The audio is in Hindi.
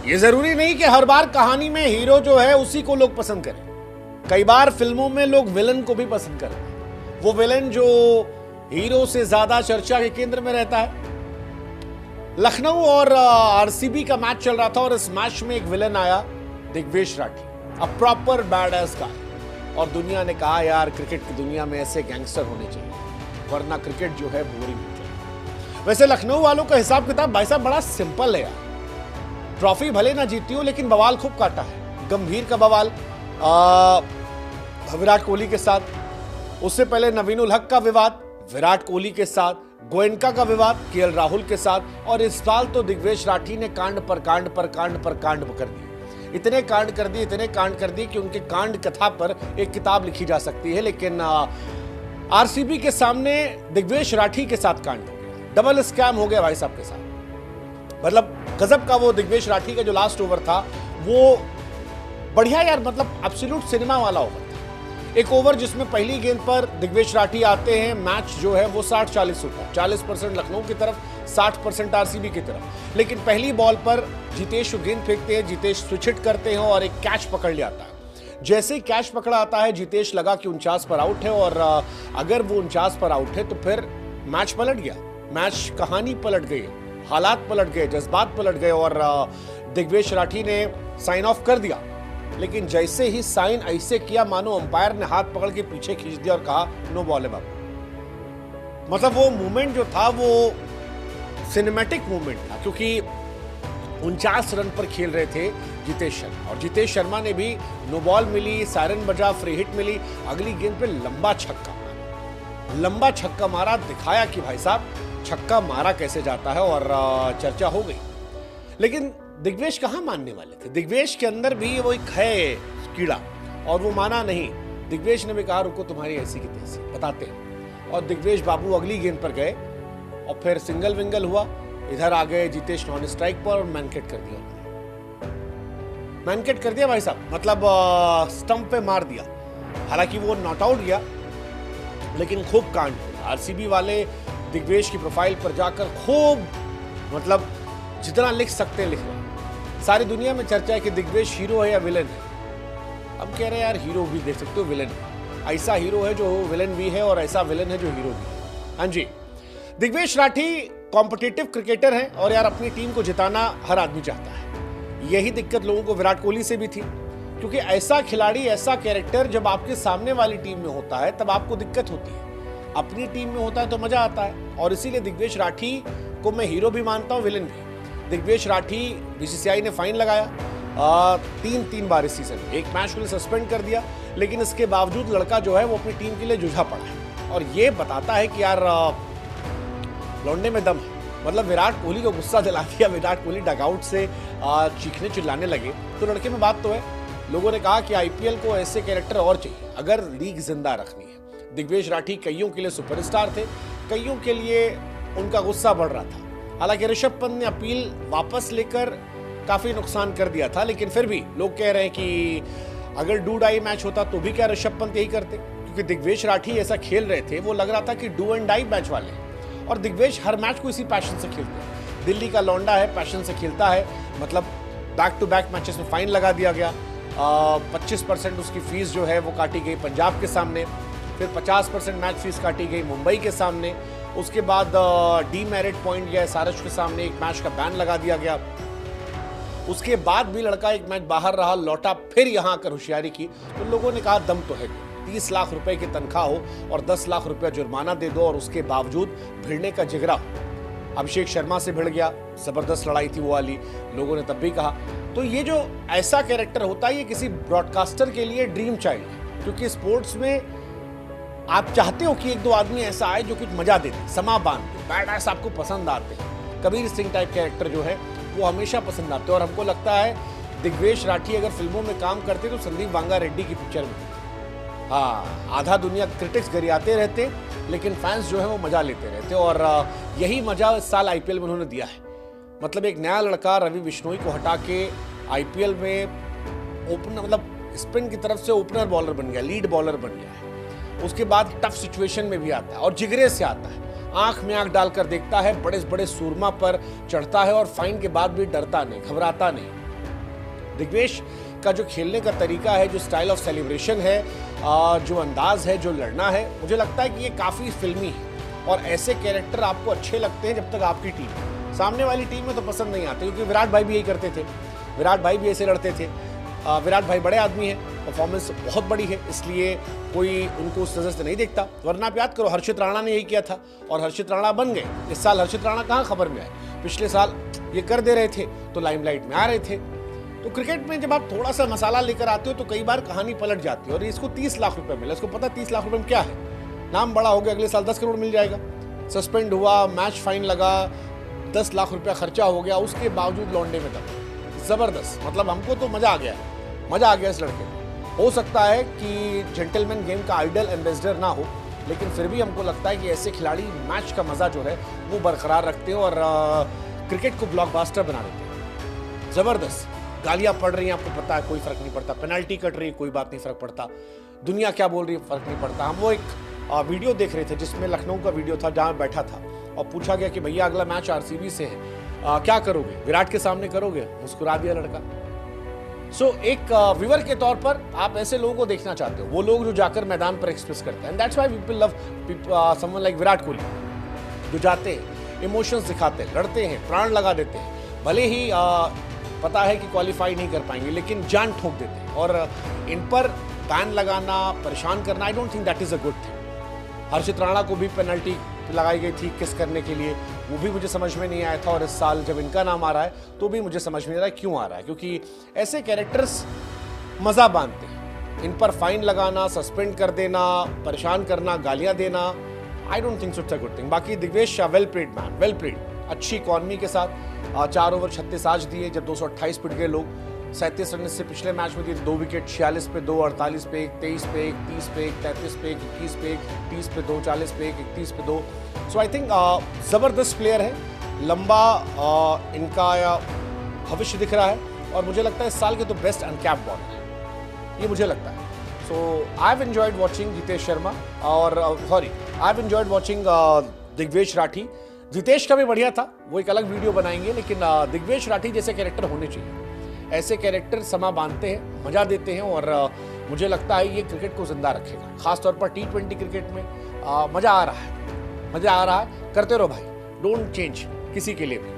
ये जरूरी नहीं कि हर बार कहानी में हीरो जो है उसी को लोग पसंद करें। कई बार फिल्मों में लोग विलन को भी पसंद करते हैं, वो विलन जो हीरो से ज्यादा चर्चा के केंद्र में रहता है। लखनऊ और आरसीबी का मैच चल रहा था और इस मैच में एक विलन आया, Digvesh Rathi, a proper bad ass guy. और दुनिया ने कहा यार क्रिकेट की दुनिया में ऐसे गैंगस्टर होने चाहिए, वरना क्रिकेट जो है बोरिंग होती है। वैसे लखनऊ वालों का हिसाब किताब भाई साहब बड़ा सिंपल है यार। ट्रॉफी भले ना जीती हो लेकिन बवाल खूब काटा है। गंभीर का बवाल विराट कोहली के साथ, उससे पहले नवीन उल हक का विवाद विराट कोहली के साथ, गोयनका का विवाद केएल राहुल के साथ, और इस साल तो दिग्वेश राठी ने कांड पर कांड कर दिए। इतने कांड कर दिए कि उनके कांड कथा पर एक किताब लिखी जा सकती है। लेकिन आरसीबी के सामने दिग्वेश राठी के साथ कांड हो गया, डबल स्कैम हो गया भाई साहब के साथ। मतलब गजब का वो दिग्वेश राठी का जो लास्ट ओवर था वो बढ़िया यार, मतलब एब्सोल्यूट सिनेमा वाला ओवर था। एक ओवर जिसमें पहली गेंद पर दिग्वेश राठी आते हैं, मैच जो है वो 60-40 होता है, 40% लखनऊ की तरफ, 60% आरसीबी की तरफ। लेकिन पहली बॉल पर जितेश गेंद फेंकते हैं, जितेश स्विच हिट करते हैं और एक कैच पकड़ ले आता है। जैसे ही कैच पकड़ा आता है जितेश लगा कि 49 पर आउट है, और अगर वो 49 पर आउट है तो फिर मैच पलट गया, मैच कहानी पलट गई, हालात पलट गए, जज्बात पलट गए और दिग्वेश राठी ने साइन ऑफ कर दिया। लेकिन जैसे ही साइन ऐसे किया मानो अंपायर ने हाथ पकड़ के पीछे खींच दिया और कहा नो बॉल है बाबू। मतलब वो मूवमेंट जो था वो सिनेमैटिक मूवमेंट था, क्योंकि 49 रन पर खेल रहे थे जितेश शर्मा, और जितेश शर्मा ने भी नो बॉल मिली, सायरन बजा, फ्री हिट मिली, अगली गेंद पे लंबा छक्का मारा, दिखाया कि भाई साहब छक्का मारा कैसे जाता है, और चर्चा हो गई। लेकिन दिग्वेश कहां मानने वाले थे? दिग्वेश के अंदर भी वो एक है कीड़ा, और वो माना नहीं। दिग्वेश ने भी कहा रुको तुम्हारी ऐसी की तैसी बताते हैं, और दिग्वेश बाबू अगली गेंद पर गए और फिर सिंगल विंगल हुआ, इधर आ गए जितेश नॉन स्ट्राइक पर और मैनकेट कर दिया भाई साहब, मतलब स्टंप पे मार दिया। हालांकि वो नॉट आउट गया लेकिन खूब कांड हुआ। आरसीबी वाले दिग्वेश की प्रोफाइल पर जाकर खूब, मतलब जितना लिख सकते हैं लिख रहे हैं। सारी दुनिया में चर्चा है कि दिग्वेश हीरो है या विलन है। अब कह रहे हैं यार हीरो भी देख सकते हो, विलन है। ऐसा हीरो है जो विलन भी है और ऐसा विलन है जो हीरो भी है। हाँ जी, दिग्वेश राठी कॉम्पिटिटिव क्रिकेटर है और यार अपनी टीम को जिताना हर आदमी चाहता है। यही दिक्कत लोगों को विराट कोहली से भी थी, क्योंकि ऐसा खिलाड़ी, ऐसा कैरेक्टर जब आपके सामने वाली टीम में होता है तब आपको दिक्कत होती है। अपनी टीम में होता है तो मजा आता है, और इसीलिए दिग्वेश राठी को मैं हीरो भी मानता हूं, विलन भी। दिग्वेश राठी बीसीसीआई ने फाइन लगाया 3 बार इस सीजन में, एक मैच के लिए सस्पेंड कर दिया, लेकिन इसके बावजूद लड़का जो है वो अपनी टीम के लिए जूझा पड़ा है, और ये बताता है कि यार लौंडे में दम है। मतलब विराट कोहली को गुस्सा दिला दिया, विराट कोहली डगआउट से चीखने चिल्लाने लगे, तो लड़के में बात तो है। लोगों ने कहा कि आईपीएल को ऐसे कैरेक्टर और चाहिए अगर लीग जिंदा रखनी है। दिग्वेश राठी कईयों के लिए सुपरस्टार थे, कईयों के लिए उनका गुस्सा बढ़ रहा था। हालांकि ऋषभ पंत ने अपील वापस लेकर काफी नुकसान कर दिया था, लेकिन फिर भी लोग कह रहे हैं कि अगर डू डाई मैच होता तो भी क्या ऋषभ पंत यही करते, क्योंकि दिग्वेश राठी ऐसा खेल रहे थे, वो लग रहा था कि डू एंड डाई मैच वाले हैं, और दिग्वेश हर मैच को इसी पैशन से खेलते हैं। दिल्ली का लौंडा है, पैशन से खेलता है। मतलब बैक टू बैक मैचेस में फाइन लगा दिया गया, 25% उसकी फीस जो है वो काटी गई पंजाब के सामने, फिर 50% मैच फीस काटी गई मुंबई के सामने, उसके बाद डीमेरिट पॉइंट गया एसआरएच के सामने, एक मैच का बैन लगा दिया गया। उसके बाद भी लड़का एक मैच बाहर रहा, लौटा, फिर यहां आकर होशियारी की, तो लोगों ने कहा दम तो है। 30 लाख रुपए की तनख्वाह हो और 10 लाख रुपया जुर्माना दे दो और उसके बावजूद भिड़ने का जिगरा हो। अभिषेक शर्मा से भिड़ गया, जबरदस्त लड़ाई थी वो वाली, लोगों ने तब भी कहा। तो ये जो ऐसा कैरेक्टर होता है ये किसी ब्रॉडकास्टर के लिए ड्रीम चाइल्ड है, क्योंकि स्पोर्ट्स में आप चाहते हो कि 1-2 आदमी ऐसा आए जो कुछ मजा दे दे, समा बांध दे, बैड आपको पसंद आते हैं। कबीर सिंह टाइप कैरेक्टर जो है वो हमेशा पसंद आते हैं, और हमको लगता है दिग्वेश राठी अगर फिल्मों में काम करते तो संदीप वांगा रेड्डी की पिक्चर में। हाँ, आधा दुनिया क्रिटिक्स गरियाते रहते, लेकिन फैंस जो है वो मजा लेते रहते, और यही मजा इस साल आईपीएल में उन्होंने दिया है। मतलब एक नया लड़का रवि बिश्नोई को हटा के आईपीएल में ओपनर, मतलब स्पिन की तरफ से ओपनर बॉलर बन गया, लीड बॉलर बन गया है। उसके बाद टफ सिचुएशन में भी आता है और जिगरे से आता है, आंख में आंख डालकर देखता है, बड़े बड़े सूरमा पर चढ़ता है, और फाइन के बाद भी डरता नहीं, घबराता नहीं। दिग्वेश का जो खेलने का तरीका है, जो स्टाइल ऑफ सेलिब्रेशन है, जो अंदाज है, जो लड़ना है, मुझे लगता है कि ये काफ़ी फिल्मी है। और ऐसे कैरेक्टर आपको अच्छे लगते हैं जब तक आपकी टीम है। सामने वाली टीम में तो पसंद नहीं आते, क्योंकि विराट भाई भी यही करते थे, विराट भाई भी ऐसे लड़ते थे। विराट भाई बड़े आदमी हैं, परफॉर्मेंस बहुत बड़ी है, इसलिए कोई उनको उस नज़र से नहीं देखता। वरना आप याद करो, हर्षित राणा ने यही किया था और हर्षित राणा बन गए। इस साल हर्षित राणा कहाँ खबर में आए? पिछले साल ये कर दे रहे थे तो लाइमलाइट में आ रहे थे। तो क्रिकेट में जब आप थोड़ा सा मसाला लेकर आते हो तो कई बार कहानी पलट जाती है। और इसको 30 लाख रुपए मिला, इसको पता 30 लाख रुपए में क्या है, नाम बड़ा हो गया, अगले साल 10 करोड़ मिल जाएगा। सस्पेंड हुआ, मैच फाइन लगा, 10 लाख रुपया खर्चा हो गया, उसके बावजूद लौंडे में दम। जबरदस्त, मतलब हमको तो मजा आ गया है, मजा आ गया इस लड़के में। हो सकता है कि जेंटलमैन गेम का आइडल एम्बेसडर ना हो, लेकिन फिर भी हमको लगता है कि ऐसे खिलाड़ी मैच का मजा जो है वो बरकरार रखते हैं और क्रिकेट को ब्लॉकबस्टर बना देते हैं। जबरदस्त। गालियां पड़ रही हैं, आपको पता है, कोई फर्क नहीं पड़ता। पेनल्टी कट रही है, कोई बात नहीं, फर्क पड़ता। दुनिया क्या बोल रही है, फर्क नहीं पड़ता। हम वो एक वीडियो देख रहे थे जिसमें लखनऊ का वीडियो था, जहां बैठा था और पूछा गया कि भैया अगला मैच आरसीबी से है, क्या करोगे, विराट के सामने करोगे? मुस्कुरा दिया लड़का। सो एक व्यूअर के तौर पर आप ऐसे लोगों को देखना चाहते हो, वो लोग जो जाकर मैदान पर एक्सप्रेस करते हैं। And that's why people love someone like Virat Kohli, जो जाते हैं, इमोशंस दिखाते हैं, लड़ते हैं, प्राण लगा देते हैं। भले ही पता है कि क्वालिफाई नहीं कर पाएंगे, लेकिन जान ठोक देते हैं। और इन पर बैन लगाना, परेशान करना, I don't think that is a good thing. Harshit Rana को भी पेनल्टी लगाई गई थी किस करने के लिए, वो भी मुझे समझ में नहीं आया था। और इस साल जब इनका नाम आ रहा है तो भी मुझे समझ में नहीं आ रहा है क्यों आ रहा है, क्योंकि ऐसे कैरेक्टर्स मजा बांधते हैं। इन पर फाइन लगाना, सस्पेंड कर देना, परेशान करना, गालियां देना, I don't think so it's a good thing. बाकी Digvesh well played man, well played, अच्छी इकॉनमी के साथ 4 ओवर 36 आज दिए। जब 228 पिट गए लोग, 37 रन से पिछले मैच में दिए 2 विकेट, 46 पे 2, 48 पे 1, 23 पे 1, 30 पे 1, 33 पे 1, 21 पे 1, 30 पे 2, 40 पे 1, 31 पे 2। सो आई थिंक ज़बरदस्त प्लेयर है, लंबा इनका भविष्य दिख रहा है। और मुझे लगता है इस साल के तो बेस्ट अनकैप्ड बॉलर है, ये मुझे लगता है। So I have enjoyed watching Jitesh Sharma और I have enjoyed watching Digvesh Rathi. Jitesh का भी बढ़िया था, वो एक अलग वीडियो बनाएंगे, लेकिन दिग्वेश राठी जैसे कैरेक्टर होने चाहिए। ऐसे कैरेक्टर समा बांधते हैं, मजा देते हैं और मुझे लगता है ये क्रिकेट को जिंदा रखेगा। खासतौर पर T20 क्रिकेट में मजा आ रहा है, मजा आ रहा है। करते रहो भाई, डोंट चेंज किसी के लिए भी।